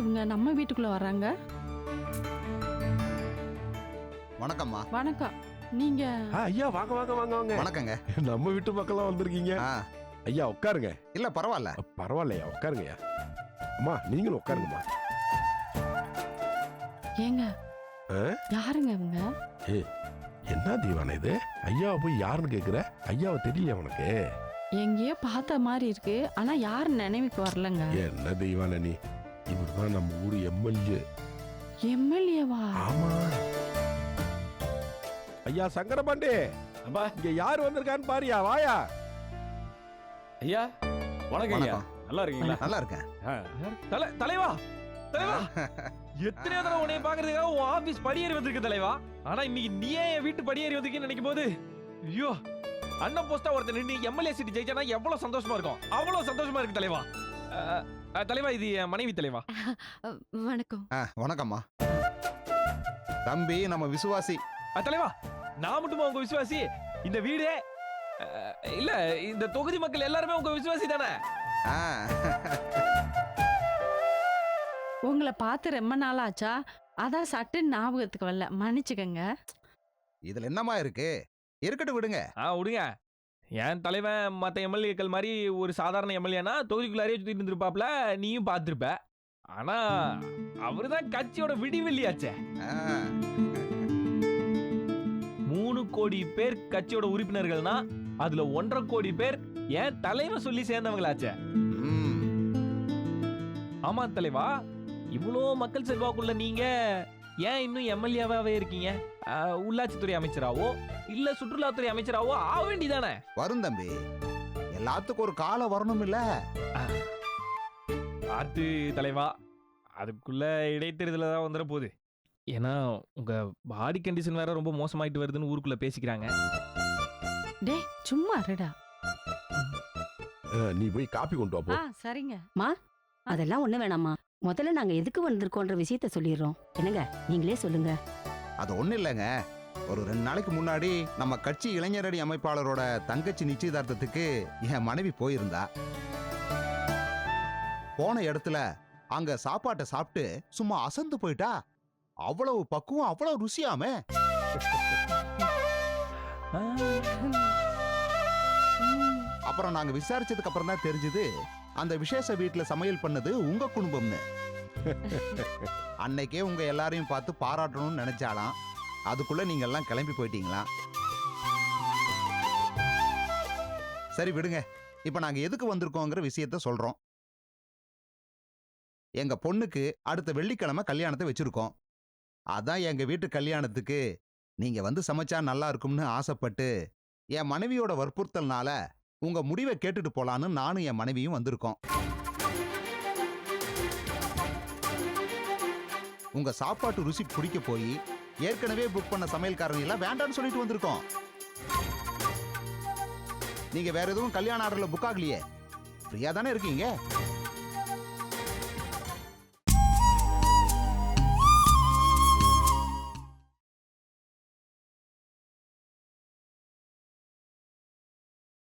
இவங்க நம்ம வீட்டுக்குள்ள வர்றாங்க? வணக்கம்மா. வணக்கம். நீங்க ஐயா வாங்க வாங்க வாங்க வாங்க. வணக்கங்க. நம்ம வீட்டு மக்களா வந்திருக்கீங்க. ஐயா உட்காருங்க. இல்ல பரவாயில்ல. பரவாயில்லையா உட்காருங்கய்யா. அம்மா நீங்களும் உட்காருங்கம்மா. ஏங்க யாருங்க இவங்க? என்ன தீவான இது? ஐயாவை போய் யாருன்னு கேக்குற? ஐயாவை தெரியல உனக்கு? எங்கேயோ பார்த்த மாதிரி இருக்கு, ஆனா யாரு நினைவுக்கு வரலங்க. என்ன தீவான நீ? இவர்தான் நம்ம ஊரு எம்எல்ஏ. எம்எல்ஏவா? ஆமா. ஐயா சங்கரபாண்டி, அப்பா இங்க யாரு வந்திருக்கான்னு பாரியா, வாயா. ஐயா வணக்கம் ஐயா. நல்லா இருக்கீங்களா? நல்லா இருக்கேன். தலைவா தலைவா, எத்தனை தடவை உன்னை பாக்குறதுக்காக உன் ஆபீஸ் படியேறி வந்திருக்கு தலைவா. ஆனா இன்னைக்கு நீயே என் வீட்டு படியேறி வந்திருக்கேன்னு நினைக்கும் போது ஐயோ, அண்ணன் போஸ்டா ஒருத்தர் நின்று எம்எல்ஏ சீட் ஜெயிச்சானா எவ்வளவு சந்தோஷமா இருக்கும். அவ்வளவு சந்தோஷமா இருக்கு தலைவா. தலைவா இது என் மனைவி தலைவா. வணக்கம். வணக்கம்மா. தம்பி நம்ம விசுவாசி. தலைவா நான் மட்டுமா உங்க விசுவாசி? இந்த வீடு இல்ல இந்த தொகுதி மக்கள் எல்லாருமே உங்க விசுவாசி தானே? உங்களை பார்த்து ரொம்ப நாள் ஆச்சா, அதான் சட்டு ஞாபகத்துக்கு வரல, மன்னிச்சுக்கங்க. இதுல என்னமா இருக்கு? இருக்கட்டும் விடுங்க. விடுங்க. என் தலைவன் மற்ற எம்எல்ஏக்கள் மாதிரி ஒரு சாதாரண எம்எல்ஏனா தொகுதிக்குள்ளாரே சுத்திட்டு இருந்திருப்பாப்ல, நீயும் பார்த்திருப்ப. ஆனா அவருதான் கட்சியோட விடிவெள்ளியாச்சே. 3 கோடி பேர் கட்சியோட உறுப்பினர்கள்னா அதுல 1.5 கோடி பேர் ஏன் தலைவன் சொல்லி சேர்ந்தவங்களாச்சே. ஆமா தலைவா, இவ்வளோ மக்கள் செல்வாக்குள்ள நீங்க ஏன் இன்னும் எம்எல்ஏவாவே இருக்கீங்க? உள்ளாட்சித்துறை அமைச்சராவோ இல்ல சுற்றுலாத்துறை அமைச்சராவோ ஆக வேண்டியதானே? வரும் தம்பி, எல்லாத்துக்கும் ஒரு காலம் வரணும் இல்ல? பார்த்து தலைவா, அதுக்குள்ள இடைத்தேர்தல தான் வந்துட போகுது. ஏன்னா உங்க பாடி கண்டிஷன் வேற ரொம்ப மோசமாயிட்டு வருதுன்னு ஊருக்குள்ள பேசிக்கிறாங்க. டேய் சும்மா இருடா. நீ போய் காப்பி கொண்டு வா போ. சரிங்க. அதெல்லாம் ஒண்ணு வேணாமா. முதல்ல நாங்க எதுக்கு வந்திருக்கோன்ற விஷயத்த சொல்லிடுறோம். என்னங்க நீங்களே சொல்லுங்க. அது ஒண்ணு இல்லைங்க. ஒரு 2 நாளைக்கு முன்னாடி நம்ம கட்சி இளைஞரணி அமைப்பாளரோட தங்கச்சி நிச்சயதார்த்தத்துக்கு என் மனைவி போயிருந்தா. போன இடத்துல அங்க சாப்பாட்டை சாப்பிட்டு சும்மா அசந்து போயிட்டா. அவ்வளவு பக்குவம், அவ்வளவு ருசியாமே. அப்புறம் நாங்க விசாரிச்சதுக்கு அப்புறம் தான் தெரிஞ்சது அந்த விசேஷ வீட்டுல சமையல் பண்ணது உங்க குடும்பம்னு. அன்னைக்கே உங்க எல்லாரையும் பார்த்து பாராட்டணும்னு நினைச்சாலாம். அதுக்குள்ள நீங்க எல்லாம் கிளம்பி போயிட்டீங்களா? சரி விடுங்க. இப்ப நாங்க எதுக்கு வந்திருக்கோங்கிற விஷயத்த சொல்றோம். எங்க பொண்ணுக்கு அடுத்த வெள்ளிக்கிழமை கல்யாணத்தை வச்சிருக்கோம். அதான் எங்க வீட்டு கல்யாணத்துக்கு நீங்க வந்து சமைச்சா நல்லா இருக்கும்னு ஆசைப்பட்டு என் மனைவியோட வற்புறுத்தல்னால உங்க முடிவை கேட்டுட்டு போலான்னு நானும் என் மனைவியும் வந்திருக்கோம். உங்க சாப்பாட்டு ருசி பிடிக்க போய் ஏற்கனவே புக் பண்ண சமையல்காரங்க எல்லாம் வேண்டான்னு சொல்லிட்டு வந்திருக்கோம். நீங்க வேற எதுவும் கல்யாண ஆர்டர்ல புக் ஆகலையே, ஃப்ரீயா தானே இருக்கீங்க?